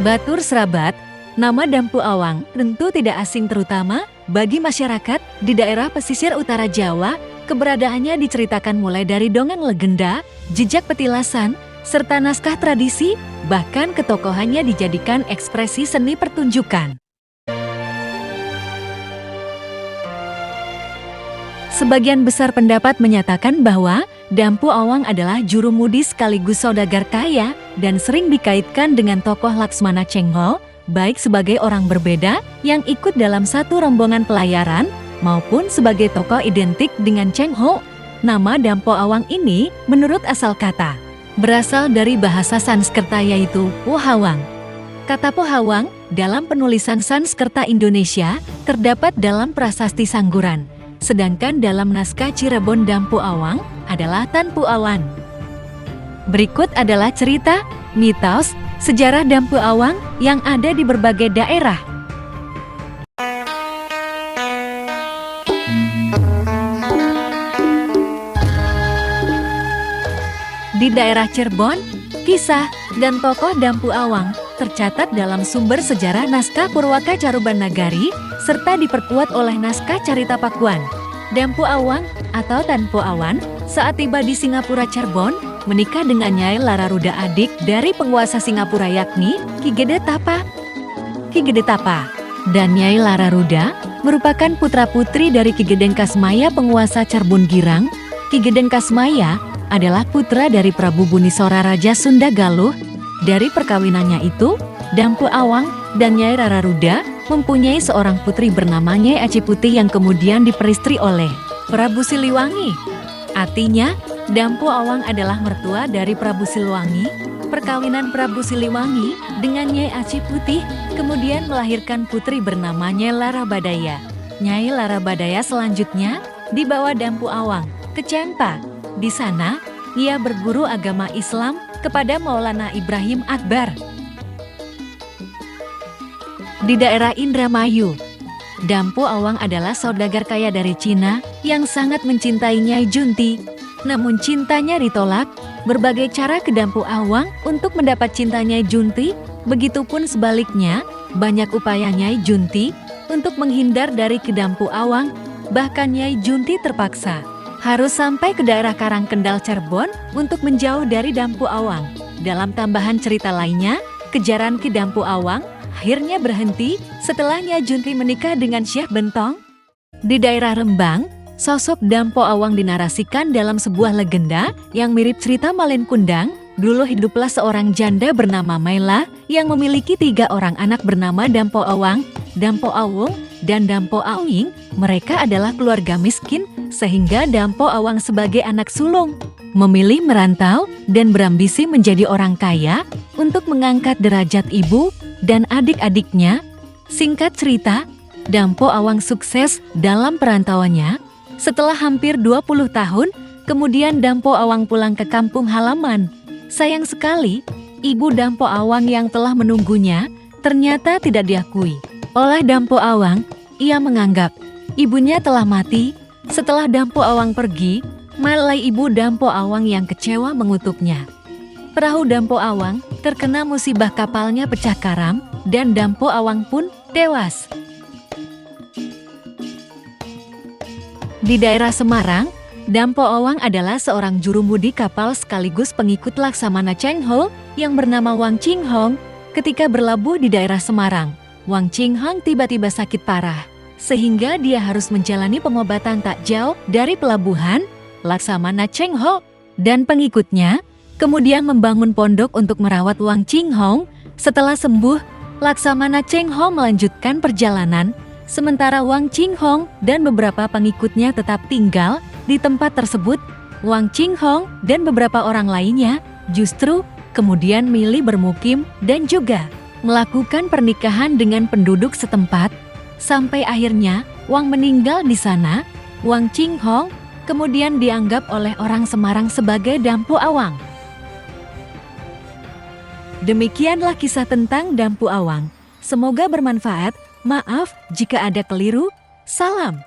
Batur Serabat, nama Dampu Awang tentu tidak asing terutama bagi masyarakat di daerah pesisir utara Jawa. Keberadaannya diceritakan mulai dari dongeng legenda, jejak petilasan, serta naskah tradisi, bahkan ketokohannya dijadikan ekspresi seni pertunjukan. Sebagian besar pendapat menyatakan bahwa Dampu Awang adalah jurumudi sekaligus saudagar kaya dan sering dikaitkan dengan tokoh Laksmana Cheng-ho, baik sebagai orang berbeda yang ikut dalam satu rombongan pelayaran, maupun sebagai tokoh identik dengan Cheng-ho. Nama Dampu Awang ini menurut asal kata, berasal dari bahasa Sanskerta yaitu Pohawang. Kata Pohawang dalam penulisan Sanskerta Indonesia terdapat dalam prasasti Sangguran, sedangkan dalam naskah Cirebon Dampu Awang adalah Tanpu Awan. Berikut adalah cerita, mitos, sejarah Dampu Awang yang ada di berbagai daerah. Di daerah Cirebon, kisah dan tokoh Dampu Awang tercatat dalam sumber sejarah naskah Purwaka Caruban Nagari serta diperkuat oleh naskah Carita Pakuan. Dampu Awang atau Tanpu Awan saat tiba di Singapura Cirebon menikah dengan Nyai Lararuda, adik dari penguasa Singapura yakni Ki Gede Tapa. Ki Gede Tapa dan Nyai Lararuda merupakan putra-putri dari Ki Gedeng Kasmaya penguasa Carbon Girang. Ki Gedeng Kasmaya adalah putra dari Prabu Bunisora Raja Sunda Galuh. Dari perkawinannya itu, Dampu Awang dan Nyai Lararuda mempunyai seorang putri bernama Nyai Aci Putih yang kemudian diperistri oleh Prabu Siliwangi. Artinya, Dampu Awang adalah mertua dari Prabu Siliwangi. Perkawinan Prabu Siliwangi dengan Nyai Aci Putih kemudian melahirkan putri bernama Nyai Larabadaya. Nyai Larabadaya selanjutnya dibawa Dampu Awang ke Cempa. Di sana, ia berguru agama Islam kepada Maulana Ibrahim Akbar. Di daerah Indramayu, Dampu Awang adalah saudagar kaya dari Cina yang sangat mencintai Nyai Junti. Namun cintanya ditolak. Berbagai cara ke Dampu Awang untuk mendapat cinta Nyai Junti, begitupun sebaliknya, banyak upaya Nyai Junti untuk menghindar dari ke Dampu Awang. Bahkan Nyai Junti terpaksa harus sampai ke daerah Karangkendal Cirebon untuk menjauh dari Dampu Awang. Dalam tambahan cerita lainnya, kejaran ke Dampu Awang akhirnya berhenti setelah Nyai Junti menikah dengan Syekh Bentong. Di daerah Rembang, sosok Dampu Awang dinarasikan dalam sebuah legenda yang mirip cerita Malin Kundang. Dulu hiduplah seorang janda bernama Maila yang memiliki 3 orang anak bernama Dampu Awang, Dampu Awung, dan Dampu Awing. Mereka adalah keluarga miskin, sehingga Dampu Awang sebagai anak sulung memilih merantau dan berambisi menjadi orang kaya untuk mengangkat derajat ibu dan adik-adiknya. Singkat cerita, Dampu Awang sukses dalam perantauannya. Setelah hampir 20 tahun, kemudian Dampu Awang pulang ke kampung halaman. Sayang sekali, ibu Dampu Awang yang telah menunggunya ternyata tidak diakui oleh Dampu Awang. Ia menganggap ibunya telah mati. Setelah Dampu Awang pergi, malai ibu Dampu Awang yang kecewa mengutuknya. Perahu Dampu Awang terkena musibah, kapalnya pecah karam dan Dampu Awang pun tewas. Di daerah Semarang, Dampu Awang adalah seorang jurumudi kapal sekaligus pengikut Laksamana Cheng-ho yang bernama Wang Qinghong. Ketika berlabuh di daerah Semarang, Wang Qinghong tiba-tiba sakit parah, sehingga dia harus menjalani pengobatan tak jauh dari pelabuhan. Laksamana Cheng-ho dan pengikutnya kemudian membangun pondok untuk merawat Wang Qinghong. Setelah sembuh, Laksamana Cheng-ho melanjutkan perjalanan, sementara Wang Qinghong dan beberapa pengikutnya tetap tinggal di tempat tersebut. Wang Qinghong dan beberapa orang lainnya justru kemudian milih bermukim dan juga melakukan pernikahan dengan penduduk setempat. Sampai akhirnya Wang meninggal di sana. Wang Qinghong kemudian dianggap oleh orang Semarang sebagai Dampu Awang. Demikianlah kisah tentang Dampu Awang. Semoga bermanfaat. Maaf jika ada keliru. Salam.